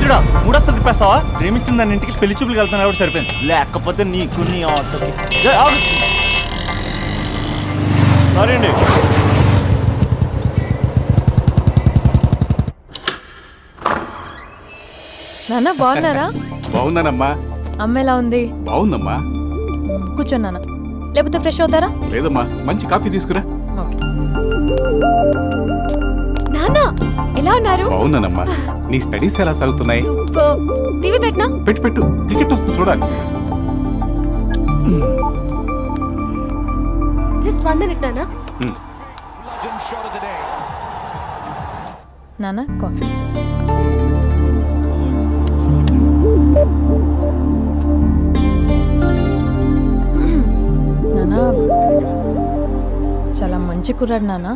దరిద్రుడా మూడొస్తా తిప్పేస్తావా? ప్రేమిస్తుంది దాని ఇంటికి పెళ్లి చూపులకు వెళ్తాను కాబట్టి సరిపోయింది, లేకపోతే నీకు నీ ఆటోకి. సారీ అండి. నాన్న బాగున్నారా? బాగున్నానమ్మా. అమ్మ ఎలా ఉంది? బాగుందమ్మా. కూర్చోండి నాన్న, లేకపోతే ఫ్రెష్ అవుతారా? లేదమ్మా, మంచి కాఫీ తీసుకురా. నాన్న ఎలా ఉన్నారు? బాగున్నానమ్మా. నీ స్టడీస్ ఎలా సాగుతున్నాయి? సూపర్. టీవీ పెట్టినా? పెట్టు, క్రికెట్ వస్తుంది చూడాలి. జస్ట్ 1 minute నాన్న. నాన్న కాఫీ. నాన్న చాలా మంచి కుర్రాడు నాన్న.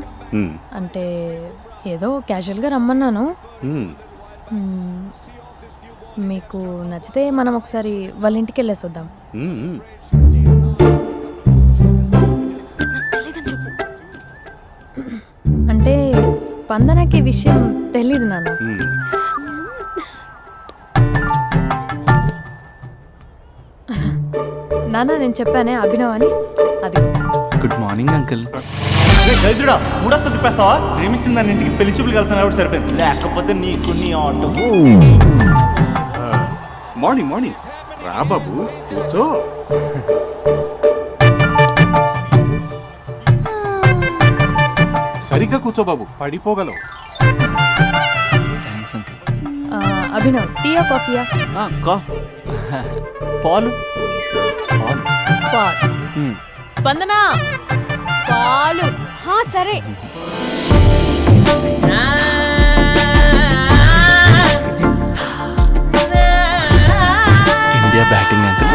అంటే ఏదో క్యాజువల్గా రమ్మన్నాను. మీకు నచ్చితే మనం ఒకసారి వాళ్ళ ఇంటికి వెళ్ళేసి వద్దాం. అంటే స్పందనకి విషయం తెలీదు నాన్న. నాన్న నేను చెప్పానే అభినవ్ అని, అది. Good morning uncle. దరిద్రుడా మూడొస్తా తిప్పేస్తావా? ప్రేమించింది దాని ఇంటికి పెళ్లి చూపులకు వెళ్తాను కాబట్టి సరిపోయింది, లేకపోతే నీకు నీ ఆటోకి. మార్నింగ్ రా బాబు, కూర్చో. సరిగ్గా కూర్చో బాబు, పడిపోగలవు. Thanks uncle. అభినవ్ టీయా కాఫీయా? పాలు. పాలు. స్పందన పాలు. సరే. India batting uncle.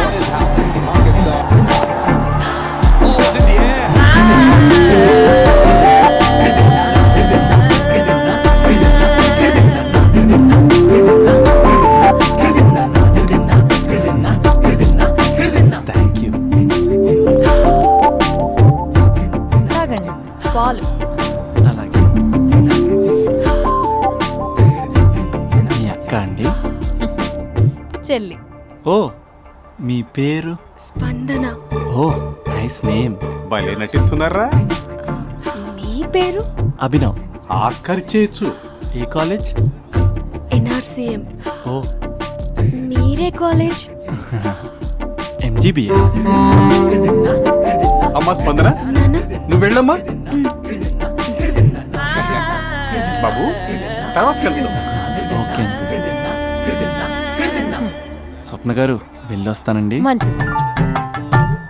Thank you. తాగండి పాలు. అలాగే. మీ అక్క అండి? చెల్లి. ఓ, మీ పేరు? స్పందన. ఓ, నైస్ నేమ్. భలే నటిస్తున్నారా? మీ పేరు? అభినవ్. ఆస్కార్ చేయొచ్చు. ఏ కాలేజ్? NRCM. ఓ, మీరే కాలేజ్? MGBA. అమ్మా స్పందన, నువ్వు వెళ్ళమ్మా. బాబు తర్వాత వెళ్తాం. Okay uncle. స్వప్న గారు వెళ్ళొస్తానండి. మంచిది.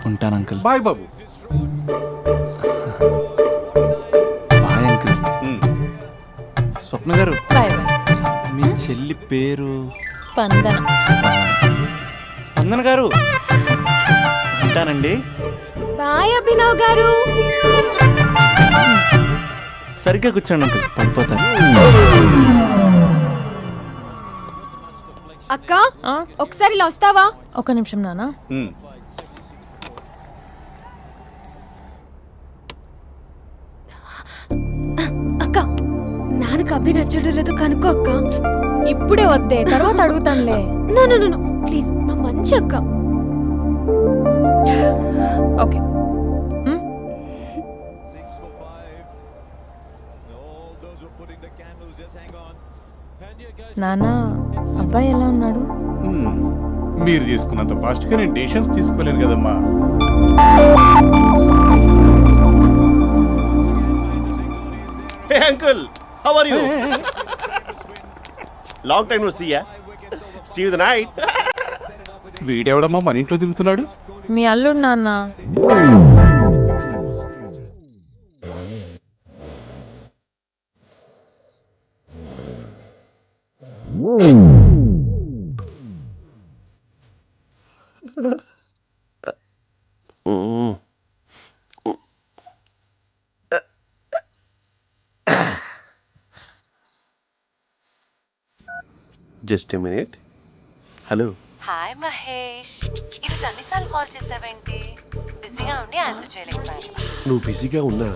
ఉంటాను అంకుల్. బాయ్ బాబు. Bye uncle. స్వప్న గారు, బాయ్ బాయ్. మీ చెల్లి పేరు? స్పందన. స్పందన గారు, ఉంటానండి. బాయ్ అభినవ్ గారు. సరిగ్గా కూర్చోండి అంకుల్, పడిపోతారు. అక్క ఒకసారి ఇలా వస్తావా? ఒక నిమిషం నాన్న. అక్క నాన్నకు అభి నచ్చడం లేదో కనుక్కో అక్క. ఇప్పుడే వద్దే, తర్వాత అడుగుతానులే. నో ప్లీజ్, మా మంచి అక్క. ఓకే. నాన్న అబ్బాయి ఎలా ఉన్నాడు? మీరు తీసుకున్నంత ఫాస్ట్గా నేను డెసిషన్స్ తీసుకోలేను కదమ్మా. Hey uncle, how are you? Long time no see ya. See you the night. వీడెవడమ్మా మన ఇంట్లో తిరుగుతున్నాడు? మీ అల్లుడు నాన్న. Just a minute. Hello. Hi Mahesh, ఈరోజు అన్నిసార్లు కాల్ చేసావేంటి? బిజీగా ఉండి ఆన్సర్ చేయలేకపోయాను. నువ్వు బిజీగా ఉన్నా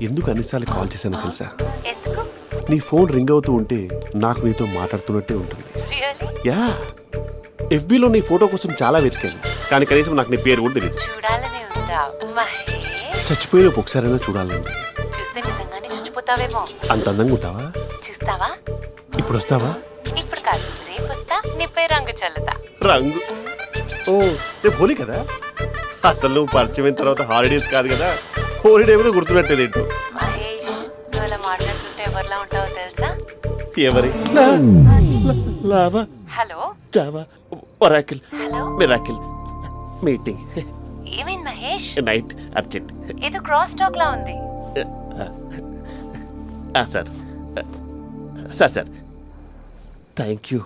ఎందుకు అన్నిసార్లు కాల్ చేశానో తెలుసా? ఎందుకు? నీ ఫోన్ రింగ్ అవుతూ ఉంటే నాకు నీతో మాట్లాడుతున్నట్టే ఉంటుంది. రియల్లీ? యా ఎఫ్బీలో నీ ఫోటో కోసం చాలా వెతికాను, కానీ కనీసం నాకు నీ పేరు కూడా తెలియదు. చూడాలని ఉందా మహేష్? చచ్చిపోయిన ఒకసారైనా చూడాలండి. చూస్తే నిజంగానే చచ్చిపోతావేమో. అంత అందంగా ఉంటావా? చూస్తావా? ఇప్పుడు వస్తావా? ఇప్పుడు కాదు, రేపు వస్తా. నీపై రంగు చల్లుతా. రంగు? ఓ రేపు హోలీ కదా. అసలు నువ్వు పరిచయం అయిన తర్వాత హాలిడేస్ కాదు కదా, హోలిడే కూడా గుర్తుపెట్టేది ఏంటో. మహేష్, నువ్వు అలా మాట్లాడుతుంటే ఎవరిలా ఉంటావో తెలుసా? ఎవరి? Lava, hello Java, Oracle, hello, miracle, meeting, ఏమైంది మహేష్? Night, urgent. ఏదో క్రాస్ టాక్ లా ఉంది. Sir sir sir thank you.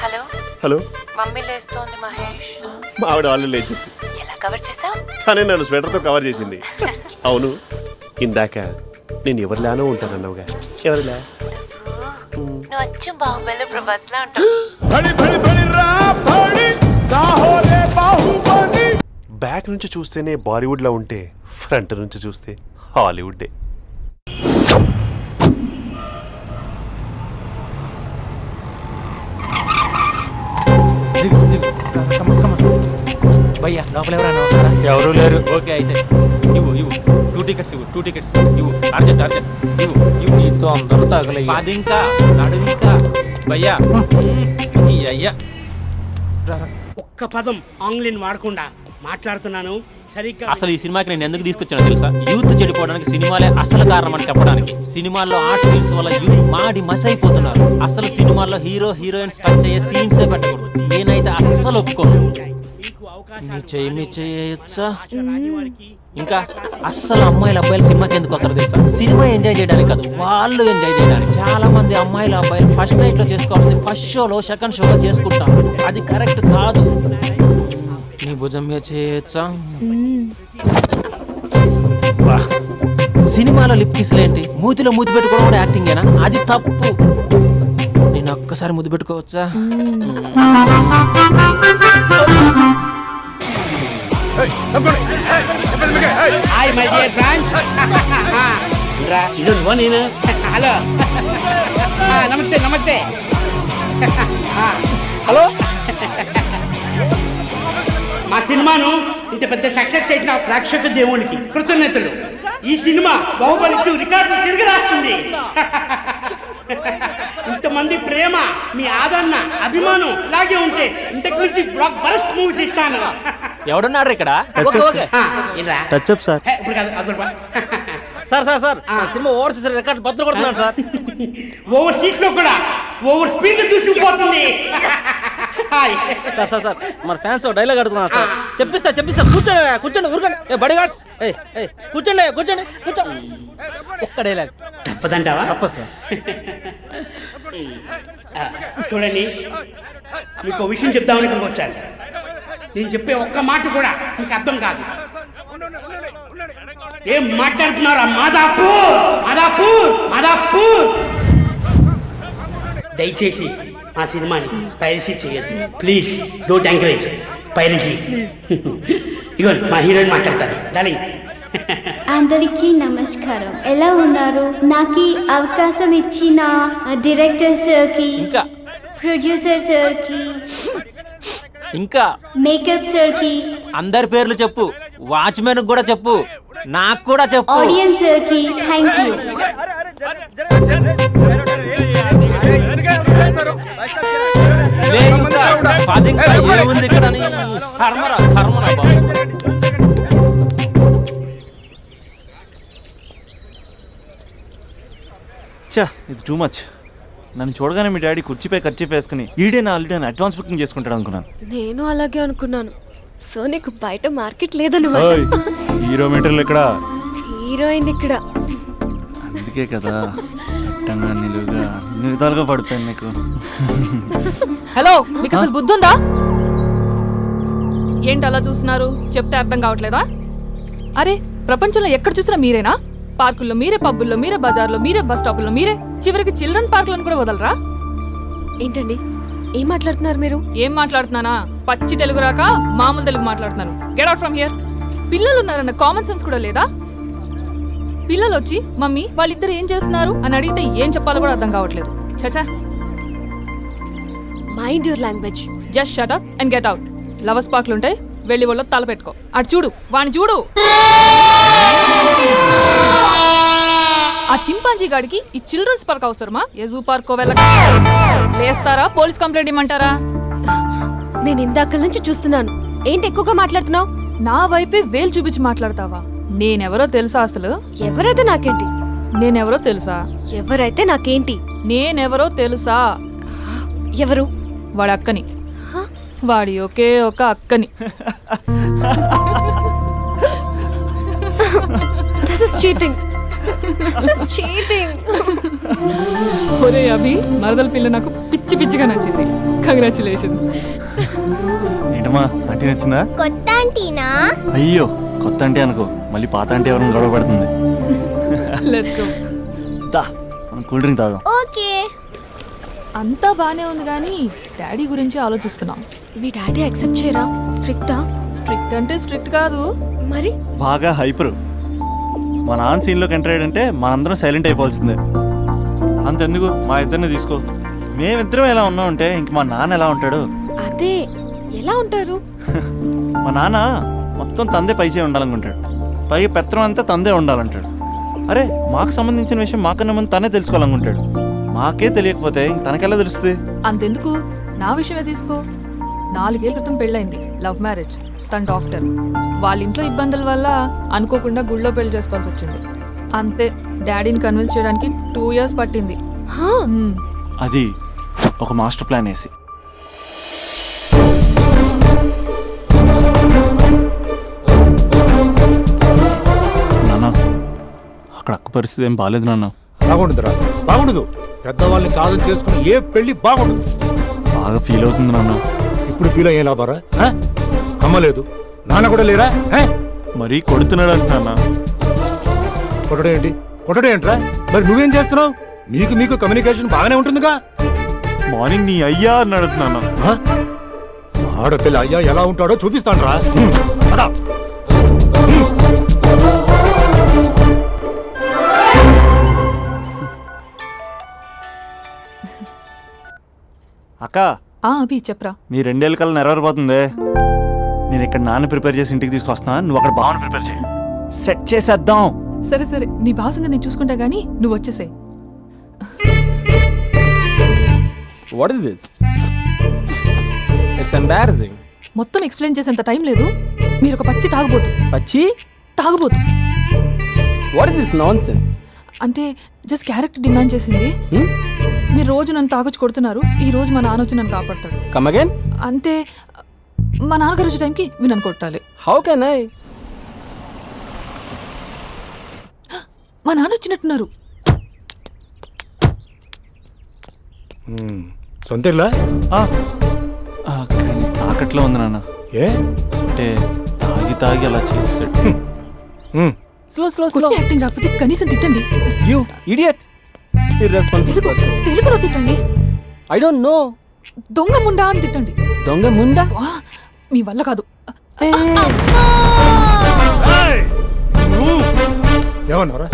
Hello hello, mummy లేస్తోంది మహేష్. మా ఆవిడ వాళ్ళు లేచి ఎలా కవర్ చేసావు? తనే నన్ను స్వెటర్తో కవర్ చేసింది. అవును, ఇందాక నేను ఎవరిలానో ఉంటానన్నావుగా, ఎవరిలా? నువ్వు అచ్చం బాహుబలి ప్రభాస్ లా ఉంటావు. బ్యాక్ నుంచి చూస్తేనే బాలీవుడ్ లా ఉంటే ఫ్రంట్ నుంచి చూస్తే హాలీవుడ్. భయ్యా లోపల ఎవరైనా ఉన్నారా? ఎవరు లేరు. ఓకే అయితే ఇవ్వు 2 టికెట్స్ ఇవ్వు. 2 టికెట్స్ ఇవ్వు. అర్జెంట్ ఇవ్వు. నీతో అందరూ తగలయ్య. అది ఇంకా నడు ఇంకా భయ్యా. అయ్యా ఒక్క పదం ఆంగ్లీన్ వాడకుండా మాట్లాడుతున్నాను సరిగ్గా. అసలు ఈ సినిమాకి నేను ఎందుకు తీసుకొచ్చానో తెలుసా? యూత్ చెడిపోవడానికి సినిమాలే అసలు కారణం అని చెప్పడానికి. సినిమాల్లో ఆర్ట్ ఫిల్మ్స్ వల్ల యూత్ మాడి మస్ అయిపోతున్నారు. అసలు సినిమాల్లో హీరో హీరోయిన్స్ టచ్ అయ్యే సీన్సే పెట్టకూడదు. నేనైతే అస్సలు ఒప్పుకోను. చేయొచ్చా? ఇంకా అస్సలు అమ్మాయిలు అబ్బాయిలు సినిమాకి ఎందుకు వస్తారు తెలుసా? సినిమా ఎంజాయ్ చేయడానికి కాదు, వాళ్ళు ఎంజాయ్ చేయడానికి. చాలా మంది అమ్మాయిలు అబ్బాయిలు ఫస్ట్ నైట్ లో చేసుకోవాల్సింది ఫస్ట్ షోలో సెకండ్ షోలో చేసుకుంటాం. అది కరెక్ట్ కాదు. నీ భుజం మీద చేయొచ్చా? సినిమాలో లిప్ కిస్లేంటి? మూతిలో మూతి పెట్టుకోవడం కూడా యాక్టింగేనా? అది తప్పు. నేను ఒక్కసారి ముద్దు పెట్టుకోవచ్చా? Hi my dear friends. ఇది నేను. హలో, నమస్తే నమస్తే. హలో, మా సినిమాను ఇంత పెద్ద సక్సెస్ చేసిన ప్రేక్షక దేవునికి కృతజ్ఞతలు. ఈ సినిమా బాహుబలి 2 రికార్డులు తిరిగి రాస్తుంది. ఇంతమంది ప్రేమ, మీ ఆదరణ, అభిమానం ఇలాగే ఉంటే ఇంతకు నుంచి బ్లాక్ బరస్ట్ మూవీస్ ఇస్తాను. ఎవడున్నారు ఇక్కడ? Touch up sir. ఇప్పుడు కాదు, అదొక సార్ సినిమా ఓవర్సీస్ రికార్డ్ బద్దలు కొడుతున్నాడు సార్. ఓవర్ సీట్ లో కూడా ఓవర్ స్పీడ్ దూసుకుపోతుంది. సార్ మన ఫ్యాన్స్ డైలాగ్ అడుగుతున్నారు సార్. చెప్పిస్తా కూర్చోండి ఊరుకోండి. బడి గార్డ్స్ కూర్చోండి. ఒక్క డైలాగ్ తప్పదంటావా? తప్పదు సార్. చూడండి, మీకు విషయం చెప్దామని ఇక్కడికి వచ్చాను. నేను చెప్పే ఒక్క మాట కూడా మీకు అర్థం కాదు. ఏం మాట్లాడుతున్నారా? మాదాపూర్. దయచేసి ఆ సినిమాని పైరసీ చేయొద్దు ప్లీజ్. Don't encourage piracy. ఇగో మా హీరోయిన్ మాట్లాడతారు. డార్లింగ్. అందరికీ నమస్కారం. ఎలా ఉన్నారు? నాకు అవకాశం ఇచ్చిన డైరెక్టర్ సార్కి, ప్రొడ్యూసర్ సార్కి, ఇంకా మేకప్ సార్కి, అందరి పేర్లు చెప్పు. వాచ్మెన్ కూడా చెప్పు, నాకు కూడా చెప్పు. ఆడియన్స్ సార్కి థ్యాంక్ యూ. ఏముంది ఇక్కడ? కర్మరా బాబు. ఇది టూ మచ్. నన్ను చూడగానే మీ డాడీ కుర్చీపై ఖర్చు వేసుకుని ఈడే నా ఆల్రెడీ అడ్వాన్స్ బుకింగ్ చేసుకుంటాడు అనుకున్నాను. నేను అలాగే అనుకున్నాను. సో నీకు బయట మార్కెట్ లేదన్నమాట. హీరో మీటర్లు ఇక్కడ, హీరోయిన్ ఇక్కడ. అందుకే కదా అట్టంగా నిలువుగా అన్ని విధాలుగా పడిపోయింది నీకు. హలో, మీకు అసలు బుద్ధి ఉందా? ఏంటి అలా చూస్తున్నారు? చెప్తే అర్థం కావట్లేదా? అరే, ప్రపంచంలో ఎక్కడ చూసినా మీరేనా? పార్కుల్లో మీరే, పబ్బుల్లో మీరే, బజార్లో మీరే, బస్ స్టాపుల్లో మీరే, చివరికి చిల్డ్రన్ పార్కులను కూడా వదలరా? ఏంటండి ఏం మాట్లాడుతున్నారు మీరు? ఏం మాట్లాడుతున్నానా? పచ్చి తెలుగు రాక మామూలు తెలుగు మాట్లాడుతున్నాను. Get out from here. పిల్లలు ఉన్నారన్న కామన్ సెన్స్ కూడా లేదా? పిల్లలు వచ్చి మమ్మీ వాళ్ళిద్దరు ఏం చేస్తున్నారు అని అడిగితే ఏం చెప్పాలో కూడా అర్థం కావట్లేదు. చచా, mind your language. Just shut up and get out. Lovers పార్క్లు ఉంటాయి, వెళ్ళి వాళ్ళ తల పెట్టుకో. అటు చూడు, వాణ్ణి చూడు. ఆ చింపాంజీ గాడికి ఈ చిల్డ్రన్స్ పార్క్ అవసరమా? ఏ జూ పార్కో వెళ్ళక లేస్తారా? పోలీస్ కంప్లైంట్ ఇమ్మంటారా? నేను ఇందాక నుంచి చూస్తున్నాను. ఏంటి ఎక్కువగా మాట్లాడుతున్నావు? నా వైపే వేలు చూపించి మాట్లాడతావా? నేనెవరో తెలుసా అసలు? ఎవరైతే నాకేంటి? నేనెవరో తెలుసా? ఎవరైతే నాకేంటి? నేనెవరో తెలుసా? ఎవరు? వాడి అక్కని. వాడి ఒకే ఒక అక్కని. This is cheating. This is cheating. ఒరే అభి, మరదల పిల్ల నాకు పిచ్చి పిచ్చిగా నచ్చింది. కంగ్రాచులేషన్స్. ఏంటమ్మా ఆంటీ నచ్చిందా? కొత్త ఆంటీనా? అయ్యో కొత్త అంటే అనుకో, మళ్ళీ పాత అంటే ఎవరైనా గొడవ పడుతుంది. Let's go. దా మనం కూల్ డ్రింక్ తాగుదాం. ఓకే. అంతా బానే ఉంది కానీ డాడీ గురించి ఆలోచిస్తున్నాం. మీ డాడీ యాక్సెప్ట్ చేయరా? స్ట్రిక్టా? స్ట్రిక్ట్ అంటే స్ట్రిక్ట్ కాదు మరి. బాగా హైపర్. మా నాన్న సీన్లోకి ఎంటర్ అయ్యాడంటే మనందరం సైలెంట్ అయిపోవాల్సిందే. అంతెందుకు మా ఇద్దరిని తీసుకో, మేమిద్దరం ఎలా ఉన్నామంటే ఇంక మా నాన్న ఎలా ఉంటాడు? అదే ఎలా ఉంటారు? మా నాన్న మొత్తం తందే పైచే ఉండాలనుకుంటాడు, పైగా పెత్తనం అంతా తందే ఉండాలంటాడు. అరే మాకు సంబంధించిన విషయం మాకన్నా ముందు తనే తెలుసుకోవాలనుకుంటాడు. మాకే తెలియకపోతే ఇంక తనకెలా తెలుస్తుంది? అంతెందుకు, నా విషయమే తీసుకో. 4 ఏళ్ల క్రితం పెళ్ళైంది, లవ్ మ్యారేజ్. తన డాక్టర్. వాళ్ళ ఇంట్లో ఇబ్బందుల వల్ల అనుకోకుండా గుళ్ళో పెళ్లి చేసుకోవాల్సి వచ్చింది. అంతే, డాడీని కన్విన్స్ చేయడానికి 2 years పట్టింది. అది ఒక మాస్టర్ ప్లాన్ వేసి. నాన్న అక్కడ అక్క పరిస్థితి ఏం బాగాలేదు నాన్న. బాగుండదురా, బాగుండదు. పెద్దవాళ్ళని కాదని చేసుకుని ఏ పెళ్లి బాగుండదు. బాగా ఫీల్ అవుతుంది నాన్న. ఇప్పుడు ఫీల్ అయ్యే లాభారా? అమ్మ లేదు, నాన్న కూడా లేరా? మరీ కొడుతున్నాడు అంటున్నా. కొట్టడం ఏంటి? కొట్టడం ఏంట్రా? మరి నువ్వేం చేస్తున్నావు? మీకు కమ్యూనికేషన్ బాగానే ఉంటుందిగా. మార్నింగ్ నీ అయ్యా అని అడుగుతున్నాను. ఆడపిల్ల అయ్యా ఎలా ఉంటాడో చూపిస్తాను రా. అక్క అభి చెప్పరా. నీ 2 ఏళ్ళ కల్లా నెరవేరిపోతుంది. నేను ఇక్కడ నాన్న ప్రిపేర్ చేసి ఇంటికి తీసుకొస్తున్నా, నువ్వు అక్కడ బావని ప్రిపేర్ చేయి. సెట్ చేసేద్దాం. సరే సరే, నీ భావంగా నేను చూసుకుంటా గానీ నువ్వు వచ్చేసాయి. What is this? It's embarrassing. మొత్తం ఎక్స్ప్లెయిన్ చేసేంత టైం లేదు. మీరు ఒక పచ్చి తాగుబోతు. పచ్చి తాగుబోతు. What is this nonsense? అంటే జస్ట్ క్యారెక్టర్ డిమాండ్ చేసింది. మీరు రోజు నన్ను తాగొచ్చి కొడుతున్నారు, ఈ రోజు మా నాన్న వచ్చి నన్ను కాపాడతాడు. Come again. అంటే మా నాన్నగారు వచ్చే టైంకి మీరు నన్ను కొట్టాలి. How can I? మా నాన్న వచ్చినట్టున్నారు. సొంత ఇల్లా? కానీ తాకట్లో ఉంది నాన్న. ఏ అంటే తాగి అలా చేస్తాడు. Slow slow slow. యాక్టింగ్ రాకపోతే కనీసం తిట్టండి. You idiot. Irresponsible person. తెలుగులో తిట్టండి. I don't know. దొంగ ముండా అని తిట్టండి. దొంగ ముండా? మీ వల్ల కాదు. ఏమన్నారా?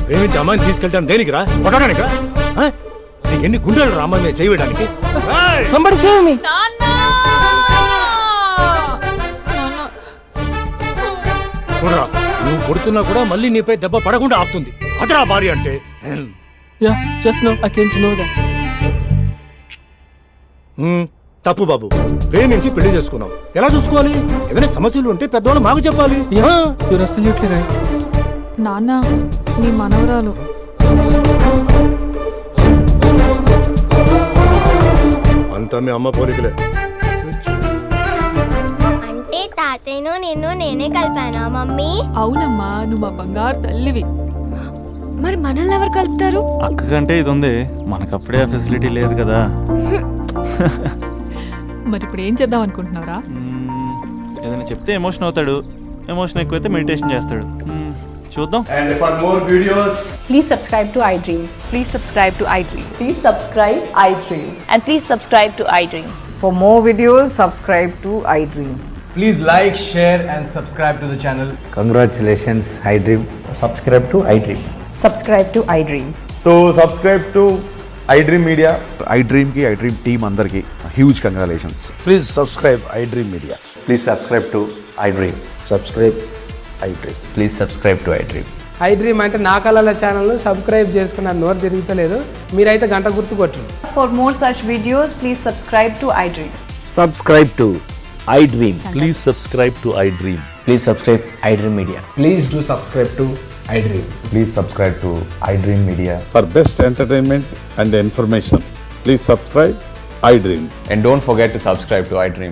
ప్రేమించి అమ్మాయిని తీసుకెళ్ళాను దేనికిరా? కొట్టడానికిరా? నీకు ఎన్ని గుండెలు రా అమ్మాయి మీద చేయడానికి? Somebody save me. చూడరా, నువ్వు కొడుతున్నా కూడా మళ్ళీ నీపై దెబ్బ పడకుండా ఆపుతుంది. అదరా భార్య అంటే. Yeah just no I came to know that. తప్పు బాబు, ప్రేమించి పెళ్లి చేసుకున్నావు. ఎలా చూసుకోవాలి? ఏదైనా సమస్యలు ఉంటే పెద్దవాళ్ళు మాకు చెప్పాలి. Your absolutely right. నాన్న, మీ మనవరాలు. అంతా మీ అమ్మ పోలికలే. అంటే తాతయ్యను నేనే కలిపానా మమ్మీ? అవునమ్మా, నువ్వు మా బంగారు తల్లివి. మరి మనల్ని ఎవరు కలుపుతారు? అక్క కంటే ఇది ఉంది, మనకప్పుడే ఆ ఫెసిలిటీ లేదు కదా. మరి ఇప్పుడు ఏం చేద్దాం అనుకుంటున్నారా? ఏదైనా చెప్తే ఎమోషన్ అవుతాడు, ఎమోషన్ ఎక్కువైతే మెడిటేషన్ చేస్తాడు. చూద్దాం. And for more videos, Please subscribe to iDream. Please subscribe to iDream. Please subscribe iDream. And please subscribe to iDream. For more videos, subscribe to iDream. Please like, share and subscribe to the channel. Congratulations, iDream. Subscribe to iDream. Subscribe to iDream. So subscribe to iDream media. iDreamకి iDream team అందరికి huge congratulations. Please subscribe iDream Media. Please subscribe to iDream. Subscribe iDream. Please subscribe to iDream. iDream అంటే నా కళల ఛానల్ను subscribe చేసుకున్న నోరు తిరుగుతలేదు. మీరైతే గంట గుర్తు కొట్టండి. For more such videos, please subscribe to iDream. Subscribe to iDream. Please subscribe to iDream. Please subscribe iDream media. Please do subscribe to iDream. Please subscribe to iDream media. For best entertainment and information please subscribe iDream. And don't forget to subscribe to iDream.